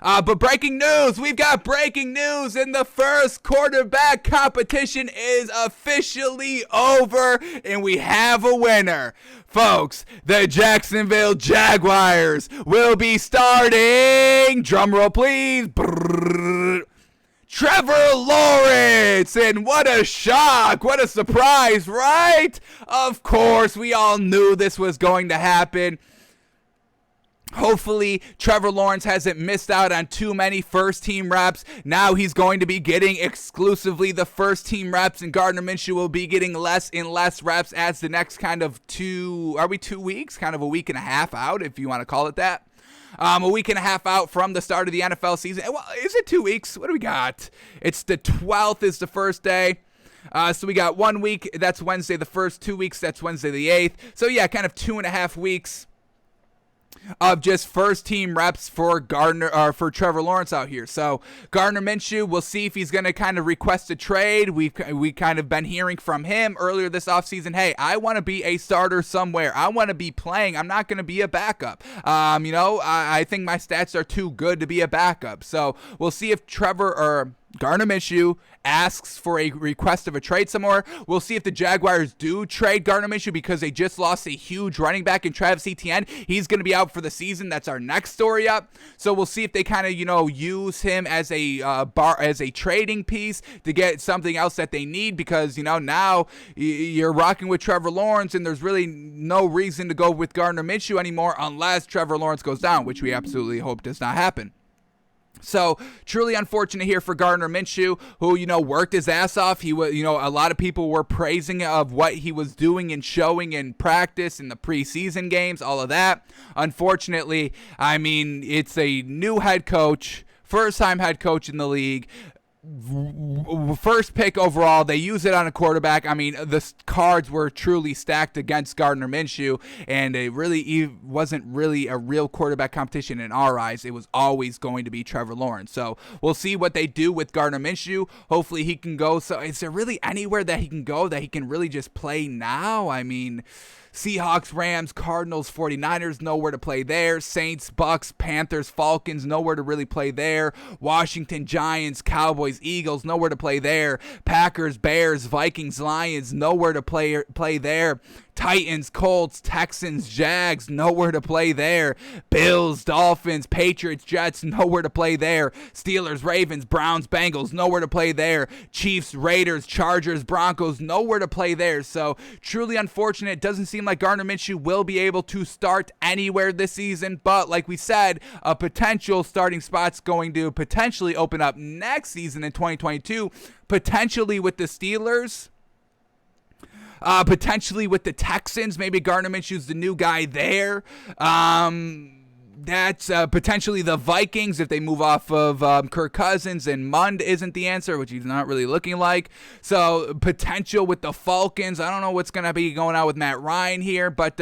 But breaking news, we've got breaking news, and the first quarterback competition is officially over, and we have a winner. Folks, the Jacksonville Jaguars will be starting, drumroll please, Trevor Lawrence, and what a shock, what a surprise, right? Of course, we all knew this was going to happen. Hopefully, Trevor Lawrence hasn't missed out on too many first-team reps. Now he's going to be getting exclusively the first-team reps, and Gardner Minshew will be getting less and less reps as the next kind of 2 weeks? Kind of a week and a half out, if you want to call it that. A week and a half out from the start of the NFL season. Well, is it 2 weeks? What do we got? It's the 12th is the first day. So we got 1 week. That's Wednesday the 1st. 2 weeks. That's Wednesday the 8th. So, yeah, kind of 2.5 weeks of just first team reps for Trevor Lawrence out here. So Gardner Minshew, we'll see if he's going to kind of request a trade. We kind of been hearing from him earlier this offseason, hey, I want to be a starter somewhere. I want to be playing. I'm not going to be a backup. I think my stats are too good to be a backup. So we'll see if Gardner Minshew asks for a request of a trade somewhere. We'll see if the Jaguars do trade Gardner Minshew because they just lost a huge running back in Travis Etienne. He's going to be out for the season. That's our next story up. So we'll see if they kind of, use him as a trading piece to get something else that they need because, now you're rocking with Trevor Lawrence and there's really no reason to go with Gardner Minshew anymore unless Trevor Lawrence goes down, which we absolutely hope does not happen. So, truly unfortunate here for Gardner Minshew, who, worked his ass off. He was, a lot of people were praising of what he was doing and showing in practice in the preseason games, all of that. Unfortunately, it's a new head coach, first-time head coach in the league. First pick overall, they use it on a quarterback. The cards were truly stacked against Gardner Minshew, and it wasn't really a real quarterback competition in our eyes. It was always going to be Trevor Lawrence. So we'll see what they do with Gardner Minshew. Hopefully he can go. So is there really anywhere that he can go that he can really just play now? Seahawks, Rams, Cardinals, 49ers, nowhere to play there. Saints, Bucks, Panthers, Falcons, nowhere to really play there. Washington, Giants, Cowboys, Eagles, nowhere to play there. Packers, Bears, Vikings, Lions, nowhere to play there. Titans, Colts, Texans, Jags, nowhere to play there. Bills, Dolphins, Patriots, Jets, nowhere to play there. Steelers, Ravens, Browns, Bengals, nowhere to play there. Chiefs, Raiders, Chargers, Broncos, nowhere to play there. So truly unfortunate. It doesn't seem like Gardner Minshew will be able to start anywhere this season, but like we said, a potential starting spot's going to potentially open up next season in 2022, potentially with the Steelers. Potentially with the Texans. Maybe Gardner Minshew's the new guy there. That's potentially the Vikings if they move off of Kirk Cousins and Mund isn't the answer, which he's not really looking like. So potential with the Falcons. I don't know what's going to be going on with Matt Ryan here, but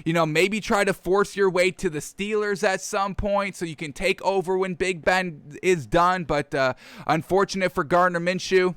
maybe try to force your way to the Steelers at some point so you can take over when Big Ben is done. But unfortunate for Gardner Minshew.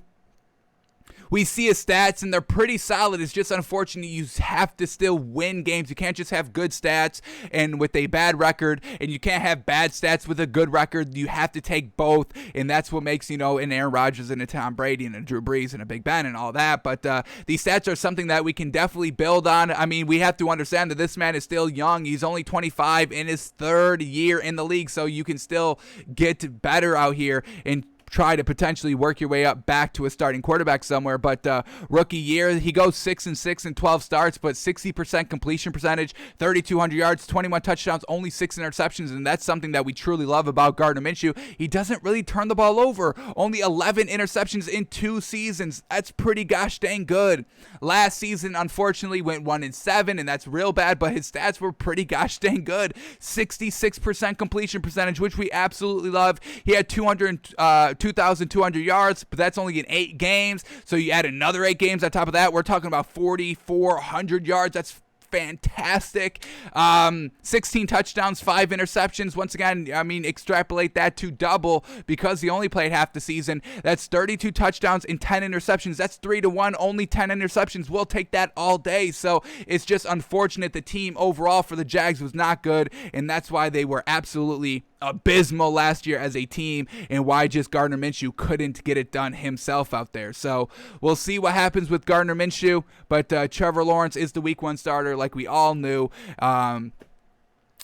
We see his stats, and they're pretty solid. It's just unfortunate you have to still win games. You can't just have good stats and with a bad record, and you can't have bad stats with a good record. You have to take both, and that's what makes, an Aaron Rodgers and a Tom Brady and a Drew Brees and a Big Ben and all that. But these stats are something that we can definitely build on. We have to understand that this man is still young. He's only 25 in his third year in the league, so you can still get better out here and try to potentially work your way up back to a starting quarterback somewhere. But rookie year, he goes 6-6 in 12 starts, but 60% completion percentage, 3,200 yards, 21 touchdowns, only 6 interceptions, and that's something that we truly love about Gardner Minshew. He doesn't really turn the ball over. Only 11 interceptions in 2 seasons. That's pretty gosh dang good. Last season, unfortunately, went 1-7, and that's real bad, but his stats were pretty gosh dang good. 66% completion percentage, which we absolutely love. He had 2,200 yards, but that's only in 8 games. So you add another 8 games on top of that, we're talking about 4,400 yards. That's fantastic. 16 touchdowns, 5 interceptions. Once again, extrapolate that to double because he only played half the season. That's 32 touchdowns and 10 interceptions. That's 3-1, only 10 interceptions. We'll take that all day. So it's just unfortunate the team overall for the Jags was not good, and that's why they were absolutely abysmal last year as a team, and why just Gardner Minshew couldn't get it done himself out there. So we'll see what happens with Gardner Minshew, but Trevor Lawrence is the week 1 starter like we all knew.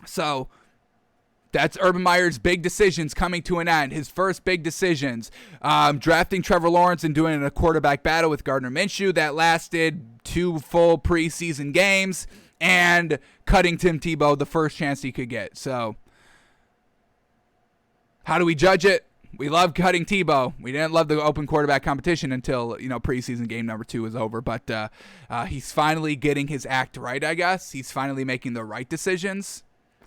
So that's Urban Meyer's big decisions coming to an end. His first big decisions, drafting Trevor Lawrence and doing a quarterback battle with Gardner Minshew that lasted 2 full preseason games, and cutting Tim Tebow the first chance he could get. So how do we judge it? We love cutting Tebow. We didn't love the open quarterback competition until, preseason game number 2 was over. But he's finally getting his act right, I guess. He's finally making the right decisions.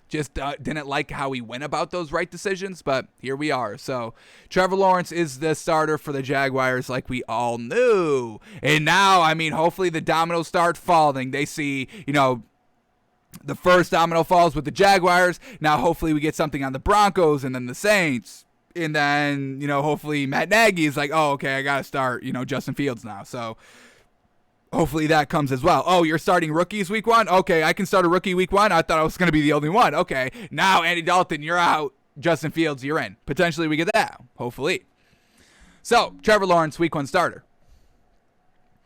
Just didn't like how he went about those right decisions, but here we are. So Trevor Lawrence is the starter for the Jaguars like we all knew. And now, hopefully the dominoes start falling. They see, the first domino falls with the Jaguars. Now, hopefully, we get something on the Broncos and then the Saints. And then, hopefully Matt Nagy is like, oh, okay, I got to start, Justin Fields now. So hopefully that comes as well. Oh, you're starting rookies week 1? Okay, I can start a rookie week 1. I thought I was going to be the only one. Okay, now Andy Dalton, you're out. Justin Fields, you're in. Potentially we get that. Hopefully. So, Trevor Lawrence, week 1 starter.